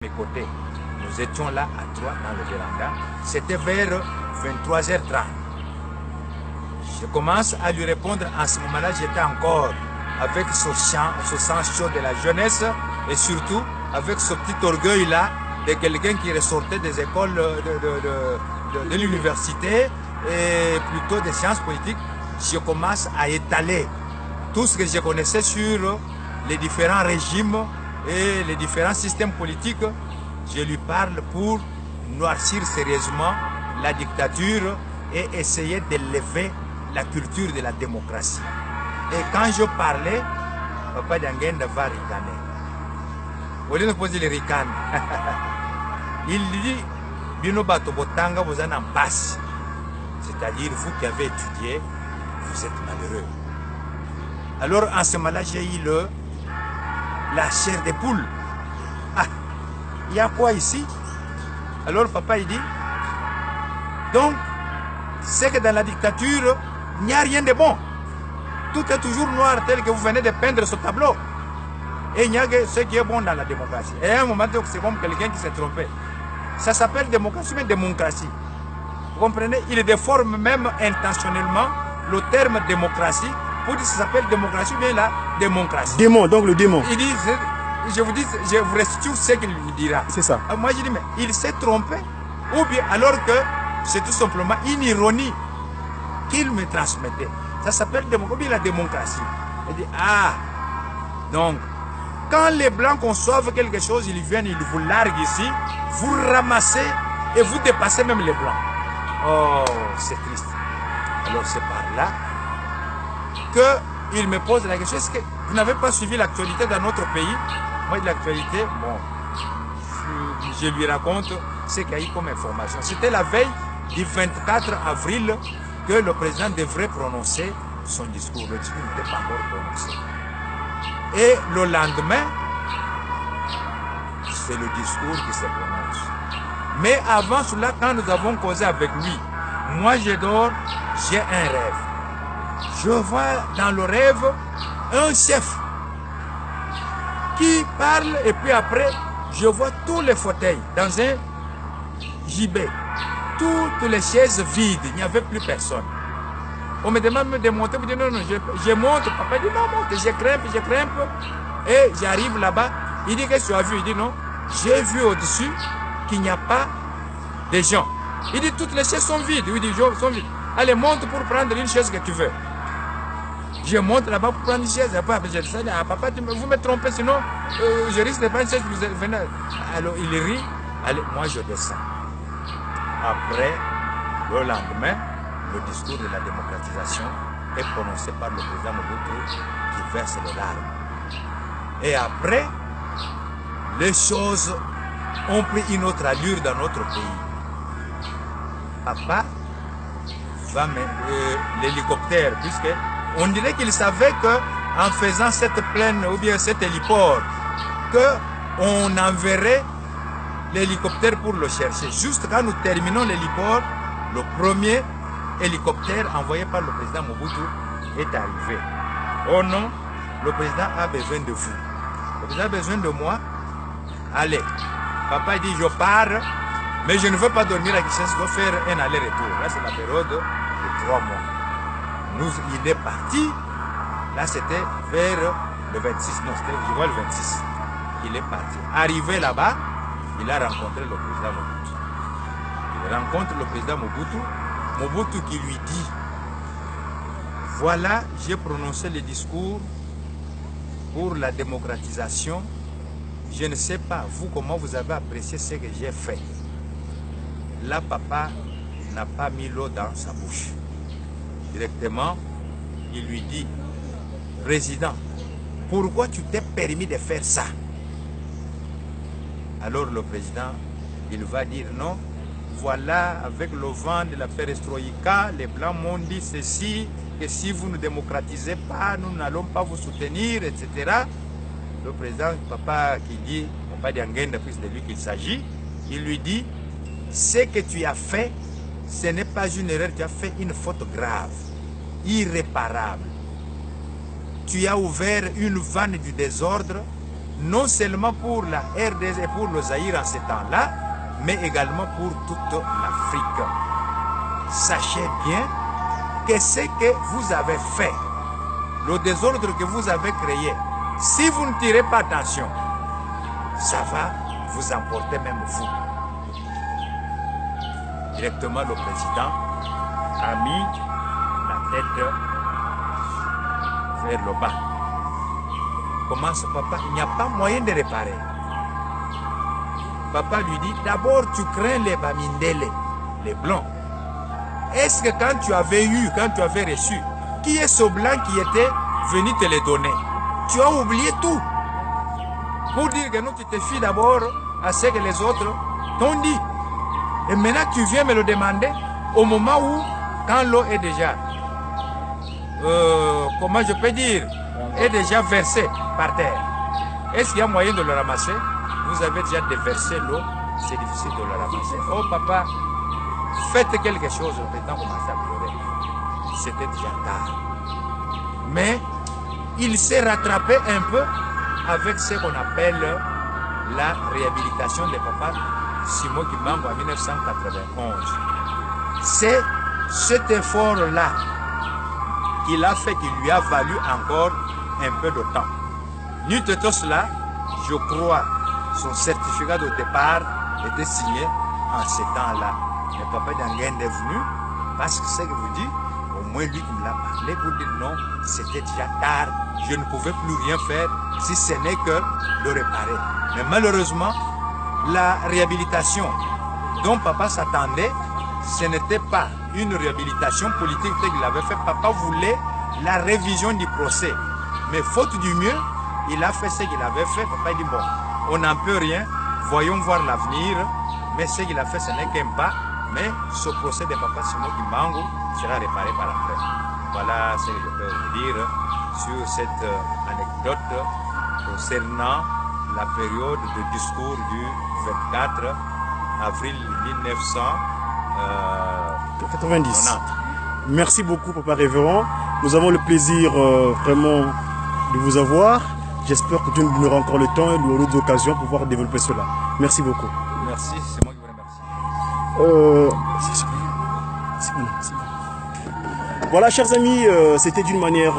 mes côtés. Nous étions là à 3 dans le véranda. C'était vers 23h30. Je commence à lui répondre. En ce moment-là, j'étais encore avec ce sang chaud de la jeunesse et surtout avec ce petit orgueil-là de quelqu'un qui ressortait des écoles de l'université et plutôt des sciences politiques. Je commence à étaler tout ce que je connaissais sur les différents régimes et les différents systèmes politiques. Je lui parle pour noircir sérieusement la dictature et essayer d'élever la culture de la démocratie. Et quand je parlais, Papa Dianguène va ricaner. Au lieu de poser les ricanes, il dit Bino Bato Botanga vous en passe. C'est-à-dire, vous qui avez étudié, vous êtes malheureux. Alors, en ce moment-là, j'ai eu la chair des poules. Ah, il y a quoi ici? Alors, papa, il dit, donc, c'est que dans la dictature, il n'y a rien de bon. Tout est toujours noir tel que vous venez de peindre ce tableau. Et il n'y a que ce qui est bon dans la démocratie. Et à un moment, c'est comme quelqu'un qui s'est trompé. Ça s'appelle démocratie, mais démocratie. Vous comprenez? Il déforme même intentionnellement le terme démocratie pour dire que ça s'appelle démocratie, bien la démocratie. Démon, donc le démon. Il dit, je vous restitue ce qu'il vous dira. C'est ça. Moi, je dis, mais il s'est trompé. Ou bien, alors que c'est tout simplement une ironie qu'il me transmettait. Ça s'appelle la démocratie. Il dit, ah, donc, quand les Blancs conçoivent quelque chose, ils viennent, ils vous larguent ici, vous ramassez et vous dépassez même les Blancs. Oh, c'est triste. Alors c'est par là qu'il me pose la question, est-ce que vous n'avez pas suivi l'actualité dans notre pays? Moi, de l'actualité, bon, je lui raconte ce qu'il y a eu comme information. C'était la veille du 24 avril que le président devrait prononcer son discours. Le discours n'était pas encore prononcé. Et le lendemain, c'est le discours qui se prononce. Mais avant cela, quand nous avons causé avec lui, moi je dors, j'ai un rêve. Je vois dans le rêve un chef qui parle et puis après, je vois tous les fauteuils dans un gibet. Toutes les chaises vides, il n'y avait plus personne. On me demande de monter, je dis non, non, je monte. Papa dit non, monte, je grimpe. Et j'arrive là-bas, il dit qu'est-ce que tu as vu? Il dit non, j'ai vu au-dessus qu'il n'y a pas de gens. Il dit toutes les chaises sont vides. Il dit sont vides. Allez, monte pour prendre une chaise que tu veux. Je monte là-bas pour prendre une chaise. Après, je dis ah, papa, vous me trompez, sinon je risque de prendre une chaise. Vous venez. Alors il rit. Allez, moi je descends. Après, le lendemain, le discours de la démocratisation est prononcé par le président Mobutu qui verse les larmes. Et après, les choses ont pris une autre allure dans notre pays. Papa va l'hélicoptère, puisque on dirait qu'il savait qu'en faisant cette plaine ou bien cet héliport, qu'on enverrait l'hélicoptère pour le chercher. Juste quand nous terminons l'héliport, le premier hélicoptère envoyé par le président Mobutu est arrivé. Oh non, le président a besoin de vous. Le président a besoin de moi. Allez, papa dit je pars, mais je ne veux pas dormir à Kinshasa, je dois faire un aller-retour. Là c'est la période de 3 mois. Il est parti, là c'était vers le 26, non c'était je vois le 26. Il est parti. Arrivé là-bas, il a rencontré le président Mobutu. Il rencontre le président Mobutu. Mobutu qui lui dit, voilà, j'ai prononcé le discours pour la démocratisation. Je ne sais pas, vous, comment vous avez apprécié ce que j'ai fait. Là, papa n'a pas mis l'eau dans sa bouche. Directement, il lui dit, président, pourquoi tu t'es permis de faire ça? Alors le président, il va dire non. Voilà, avec le vent de la perestroïka, les Blancs m'ont dit ceci, que si vous ne démocratisez pas, nous n'allons pas vous soutenir, etc. Le président, papa qui dit, papa Dianguène, c'est de lui qu'il s'agit, il lui dit, ce que tu as fait, ce n'est pas une erreur, tu as fait une faute grave, irréparable. Tu as ouvert une vanne du désordre non seulement pour la RDC et pour le Zaïre en ce temps-là, mais également pour toute l'Afrique. Sachez bien que ce que vous avez fait, le désordre que vous avez créé, si vous ne tirez pas attention, ça va vous emporter même vous. Directement, le président a mis la tête vers le bas. Comment ça, papa? Il n'y a pas moyen de réparer. Papa lui dit, d'abord tu crains les Bamindele, les blancs. Est-ce que quand tu avais reçu, qui est ce blanc qui était venu te les donner? Tu as oublié tout. Pour dire que nous, tu te fies d'abord à ce que les autres t'ont dit. Et maintenant, tu viens me le demander au moment où, quand l'eau est déjà, comment je peux dire, est déjà versée par terre. Est-ce qu'il y a moyen de le ramasser? Vous avez déjà déversé l'eau, c'est difficile de le ramasser. Oh papa, faites quelque chose, le président commence à pleurer. C'était déjà tard. Mais il s'est rattrapé un peu avec ce qu'on appelle la réhabilitation de papa Simon Kimbangu en 1991. C'est cet effort-là qu'il a fait, qui lui a valu encore un peu de temps. Nutetos cela, je crois, son certificat de départ était signé en ce temps-là. Le papa d'Angen est venu parce que ce que vous dites, au moins lui qui me l'a parlé pour dire non, c'était déjà tard, je ne pouvais plus rien faire si ce n'est que le réparer. Mais malheureusement, la réhabilitation dont papa s'attendait, ce n'était pas une réhabilitation politique qu'il avait fait. Papa voulait la révision du procès. Mais faute du mieux, il a fait ce qu'il avait fait. Papa dit bon, on n'en peut rien, voyons voir l'avenir. Mais ce qu'il a fait, ce n'est qu'un pas. Mais ce procès de papa Simon Kimbangu sera réparé par après. Voilà ce que je peux vous dire sur cette anecdote concernant la période de discours du 24 avril 1990. Merci beaucoup, Papa Révérend. Nous avons le plaisir vraiment de vous avoir. J'espère que Dieu nous donnera encore le temps et d'autres occasions pour pouvoir développer cela. Merci beaucoup. Merci, c'est moi qui vous remercie. Voilà, chers amis, c'était d'une manière